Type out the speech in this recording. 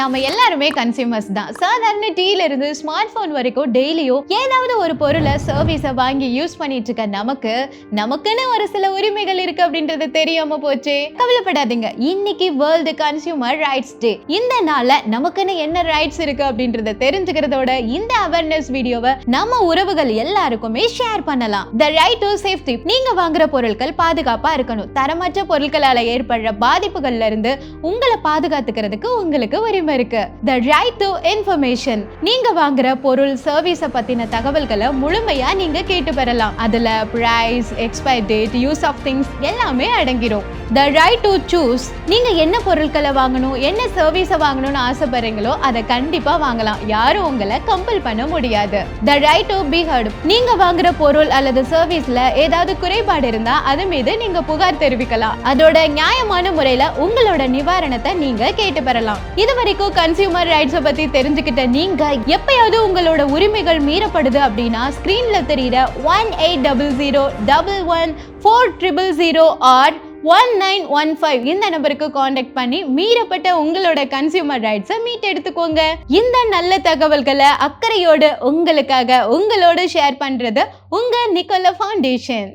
நாம எல்லாருமே கன்சியூமர்ஸ் தான். சாதாரண டீல இருந்து ஸ்மார்ட் போன் வரைக்கும் டெய்லியும் ஏதாவது ஒரு பொருளை சர்வீஸை வாங்கி யூஸ் பண்ணிட்டு இருக்க நமக்குன்னு ஒரு சில உரிமைகள் இருக்கு அப்படின்றது தெரியாம போச்சு. கவலைப்படாதீங்க, இன்னைக்கு வேர்ல்டு கன்சியூமர் ரைட்ஸ் டே. இந்த நாள்ல நமக்குன்னு என்ன ரைட்ஸ் இருக்கு அப்படின்றத தெரிஞ்சுக்கிறதோட இந்த அவேர்னஸ் வீடியோவை நம்ம உறவுகள் எல்லாருக்குமே ஷேர் பண்ணலாம். த ரைட் டு சேஃப்டி. நீங்க வாங்குற பொருட்கள் பாதுகாப்பா இருக்கணும். தரமற்ற பொருட்களால ஏற்படுற பாதிப்புகள்ல இருந்து உங்களை பாதுகாத்துக்கிறதுக்கு உங்களுக்கு உரிமை இருக்கு. த ரைட் டு இன்ஃபர்மேஷன். நீங்க வாங்குற பொருள் சர்வீஸை பத்தின தகவல்களை முழுமையா நீங்க கேட்டு பெறலாம். அதுல price, expiry date, use of things எல்லாமே அடங்கிடும். The right to choose. நீங்க என்ன பொருட்களை வாங்கணும், என்ன சர்வீஸை வாங்கணும்னு ஆசைப்படுறீங்களோ அதை கண்டிப்பா வாங்கலாம். யாரும் உங்களை கம்பல் பண்ண முடியாது. The right to be heard. நீங்க வாங்குற பொருள் அல்லது சர்வீஸ்ல ஏதாவது குறைபாடு இருந்தா அது மீது நீங்க புகார் தெரிவிக்கலாம். அதோட நியாயமான முறையில உங்களோட நிவாரணத்தை நீங்க கேட்டு பெறலாம். இதுவரைக்கும் கன்சியூமர் ரைட்ஸை பத்தி தெரிஞ்சுக்கிட்ட நீங்க எப்பயாவது உங்களோட உரிமைகள் மீறப்படுது அப்படின்னா ஸ்கிரீன்ல தெரியுற 1800114000 ஆர் 1915 இந்த நம்பருக்கு காண்டாக்ட் பண்ணி மீறப்பட்ட உங்களோட கன்சியூமர் ரைட்ஸை மீட்டெடுத்துக்கோங்க. இந்த நல்ல தகவல்களை அக்கறையோடு உங்களுக்காக உங்களோட ஷேர் பண்றது உங்க நிக்கோலா ஃபவுண்டேஷன்.